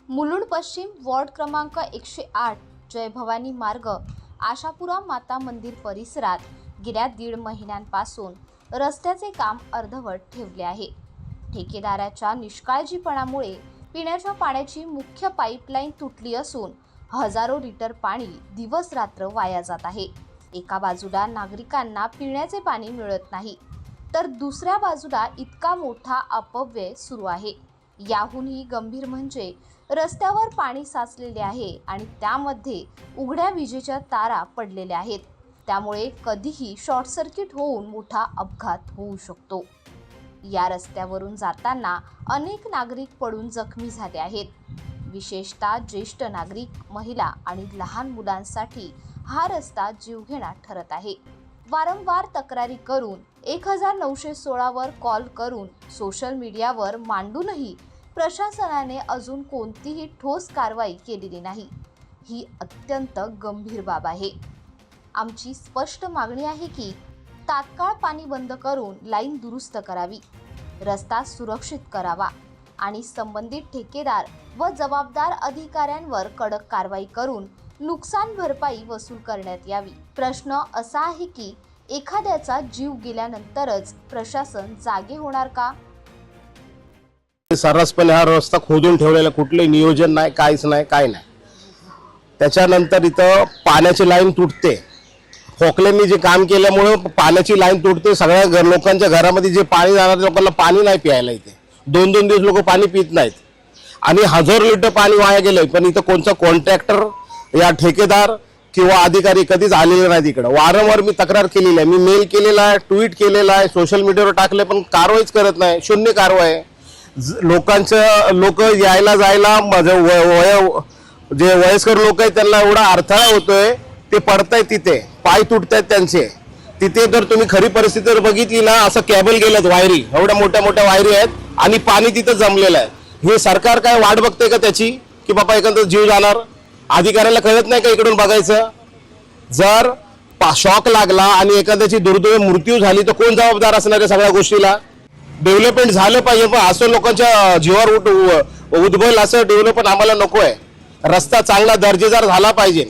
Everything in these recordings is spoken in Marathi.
मुलुंड पश्चिम वॉर्ड क्रमांक 108 जय भवानी मार्ग आशापुरा माता मंदिर परिसरात गेल्या 1.5 महिन्यांपासून रस्त्याचे काम अर्धवट ठेवले आहे। ठेकेदाराच्या निष्काळजीपणामुळे पिण्याच्या पाण्याची मुख्य पाईपलाईन तुटली असून हजारो लिटर पाणी दिवस रात्र वाया जात आहे। एका बाजूला नागरिकांना पिण्याचे पाणी मिळत नाही, तर दुसऱ्या बाजूला इतका मोठा अपव्यय सुरू आहे। याहूनही गंभीर म्हणजे रस्त्यावर पाणी साचलेले आहे आणि त्यामध्ये उघड्या विजेच्या तारा पडलेल्या आहेत। त्यामुळे कधीही शॉर्ट सर्किट होऊन मोठा अपघात होऊ शकतो। या रस्त्यावरून जाताना अनेक नागरिक पडून जखमी झाले आहेत। विशेषतः ज्येष्ठ नागरिक, महिला आणि लहान मुलांसाठी हा रस्ता जीवघेणा ठरत आहे। वारंवार तक्रारी करून 1916 वर कॉल करून सोशल मीडियावर मांडूनही प्रशासनाने अजून कोणतीही ठोस कारवाई केलेली नाही। ही अत्यंत गंभीर बाब आहे। आमची स्पष्ट मागणी आहे की तात्काळ पाणी बंद करून लाईन दुरुस्त करावी, रस्ता सुरक्षित करावा आणि संबंधित ठेकेदार व जबाबदार अधिकाऱ्यांवर कडक कारवाई करून नुकसान भरपाई वसूल करण्यात यावी। प्रश्न असा आहे की एखाद्याचा जीव गेल्यानंतरच प्रशासन जागे होणार का? सर्रासपणे हा रस्ता खोदून ठेवलेला, कुठले नियोजन नाही, काहीच नाही, काय नाही। त्याच्यानंतर इथं पाण्याची लाईन तुटते। खोकल्यांनी जे काम केल्यामुळे पाण्याची लाईन तुटते। सगळ्या लोकांच्या घरामध्ये जे पाणी जाणार लोकांना पाणी नाही प्यायला। इथे 2-2 दिवस लोक पाणी पित नाहीत आणि हजारो लिटर पाणी वाया गेले। पण इथं कोणता कॉन्ट्रॅक्टर या ठेकेदार किंवा अधिकारी कधीच आलेले नाहीत। इकडे वारंवार मी तक्रार केलेली आहे, मी मेल केलेला आहे, ट्विट केलेला आहे, सोशल मीडियावर टाकले, पण कारवाईच करत नाही, शून्य कारवाई। लोक यायला जायला जे वयस्कर लोक आहेत त्यांना एवढा अडथळा होतोय, ते पडतायत, तिथे पाय तुटतायत त्यांचे। तिथे जर तुम्ही खरी परिस्थिती जर बघितली ना, असं केबल गेलेत, वायरी एवढ्या मोठ्या मोठ्या वायरी आहेत आणि पाणी तिथं जमलेलं आहे। हे सरकार काय वाट बघते का त्याची, की बाबा एखादा जीव जाणार? अधिकाऱ्याला कळत नाही का इकडून बघायचं? जर शॉक लागला आणि एखाद्याची दुर्दैवी मृत्यू झाली तर कोण जबाबदार असणार या सगळ्या गोष्टीला? डेव्हलपमेंट झालं पाहिजे, पण असं लोकांच्या जीवावर उद्भवेल असं डेव्हलपमेंट आम्हाला नको आहे। रस्ता चांगला दर्जेदार झाला पाहिजे,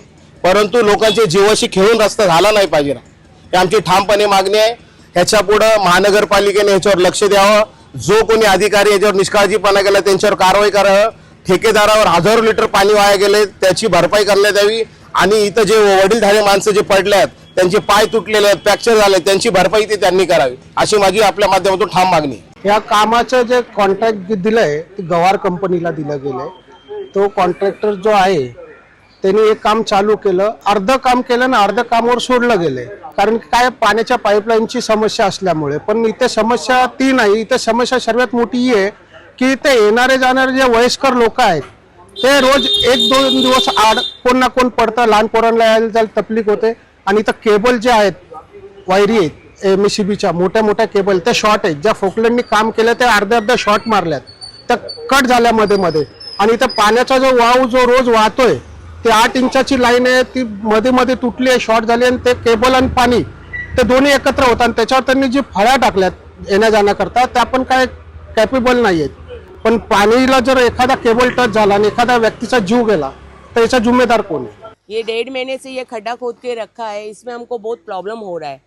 परंतु लोकांच्या जीवाशी खेळून रस्ता झाला नाही पाहिजे। ही आमची ठामपणे मागणी आहे। ह्याच्या पुढे महानगरपालिकेने ह्याच्यावर लक्ष द्यावं। जो कोणी अधिकारी याच्यावर निष्काळजीपणा केला त्यांच्यावर कारवाई करावं। ठेकेदारावर हजारो लिटर पाणी वाया गेले, त्याची भरपाई करण्यात यावी आणि इथं जे वडीलधारी माणसं जे पडले आहेत, त्यांचे पाय तुटलेले आहेत, फ्रॅक्चर झाले, त्यांची भरपाई ते त्यांनी करावी, अशी माझी आपल्या माध्यमातून ठाम मागणी आहे। या कामाचं जे कॉन्ट्रॅक्ट दिलंय ते गवार कंपनीला दिलं गेलंय। तो कॉन्ट्रॅक्टर जो आहे त्यांनी एक काम चालू केलं, अर्ध काम केलं ना अर्ध कामावर सोडलं गेलंय। कारण काय, पाण्याच्या पाईपलाईनची समस्या असल्यामुळे। पण इथे समस्या ती नाही, इथे समस्या सर्वात मोठी ही आहे की इथे येणारे जाणारे जे वयस्कर लोक आहेत ते रोज 1-2 दिवस आड कोण ना कोण पडतं, लहान पोरांना यायला जायला तकलीफ होते। आणि इथं केबल जे आहेत, वायरी आहेत MSCBच्या मोठ्या मोठ्या केबल, त्या शॉर्ट आहेत। ज्या फोकलेंनी काम केलं ते अर्ध्या शॉर्ट मारल्यात, त्या कट झाल्या मध्ये। आणि इथं पाण्याचा जो वाव जो रोज वाहतोय ते 8 इंचाची लाईन आहे, ती मध्ये तुटली आहे, शॉर्ट झाली आणि ते केबल आणि पाणी ते दोन्ही एकत्र होतात आणि त्याच्यावर त्यांनी जी फळ्या टाकल्यात येण्या जाण्याकरता, त्या पण काय कॅपेबल नाही आहेत। पण पाणीला जर एखादा केबल टच झाला आणि एखादा व्यक्तीचा जीव गेला तर याचा जिम्मेदार कोण है? ये 1.5 महीने से ये खड्डा खोद के रखा है, इसमें हमको बहुत प्रॉब्लम हो रहा है।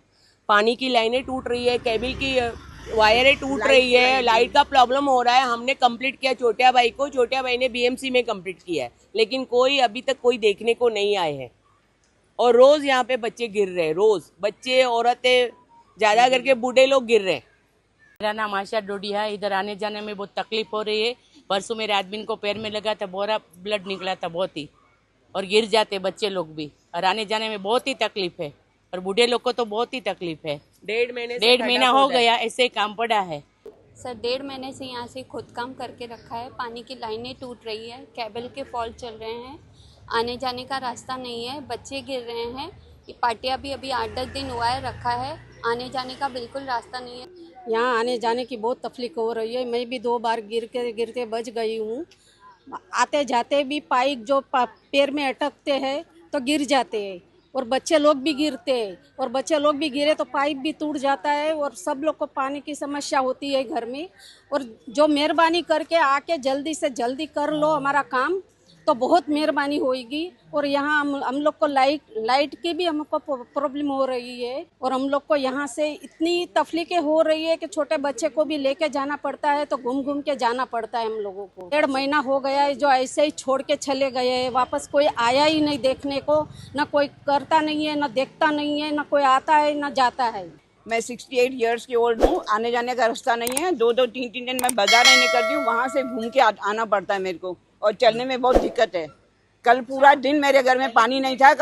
पानी की लाइनें टूट रही है, केबल की वायरें टूट रही है, लाइट का प्रॉब्लम हो रहा है। हमने कंप्लीट किया छोटिया भाई को, छोटिया भाई ने BMC में कंप्लीट किया है, लेकिन कोई अभी तक कोई देखने को नहीं आए हैं। और रोज यहाँ पे बच्चे गिर रहे हैं, रोज बच्चे, औरतें, ज्यादा करके बूढ़े लोग गिर रहे हैं। मेरा नाम आशा डोडिया है। इधर आने जाने में बहुत तकलीफ हो रही है। परसों मेरे आदमी को पैर में लगा था, बोरा ब्लड निकला था बहुत ही, और गिर जाते बच्चे लोग भी, और आने जाने में बहुत ही तकलीफ है, और बूढ़े लोग को तो बहुत ही तकलीफ है। 1.5 महीना हो गया ऐसे काम पड़ा है। सर 1.5 महीने से यहाँ से खोदकाम करके रखा है। पानी की लाइनें टूट रही है, केबल के फॉल्ट चल रहे हैं, आने जाने का रास्ता नहीं है, बच्चे गिर रहे हैं। ये पाटिया भी अभी 8-10 दिन हुआ है रखा है, आने जाने का बिल्कुल रास्ता नहीं है। यहाँ आने जाने की बहुत तकलीफ हो रही है। मैं भी 2 बार गिरते बच गई हूँ। आते जाते भी पाइप जो पैर में अटकते हैं तो गिर जाते हैं, और बच्चे लोग भी गिरते हैं, और बच्चे लोग भी गिरे तो पाइप भी टूट जाता है, और सब लोग को पानी की समस्या होती है घर में। और जो मेहरबानी करके आके जल्दी से जल्दी कर लो हमारा काम, तो बहुत मेहरबानी होगी। और यहाँ हम लोग को लाइट की भी हमको प्रॉब्लम हो रही है, और हम लोग को यहाँ से इतनी तकलीफें हो रही है कि छोटे बच्चे को भी लेके जाना पड़ता है, तो घूम घूम के जाना पड़ता है हम लोगों को। 1.5 महीना हो गया है जो ऐसे ही छोड़ के चले गए हैं, वापस कोई आया ही नहीं देखने को, ना कोई करता नहीं है, ना देखता नहीं है, ना कोई आता है ना जाता है। मैं 68 इयर्स की ओल्ड हूँ, आने जाने का रास्ता नहीं है। 2-2, 3-3 दिन मैं बाजार नहीं करती हूँ, वहाँ से घूम के आना पड़ता है मेरे को, और चलने में बहुत दिक्कत है। कल पूरा दिन मेरे घर में पानी नहीं था।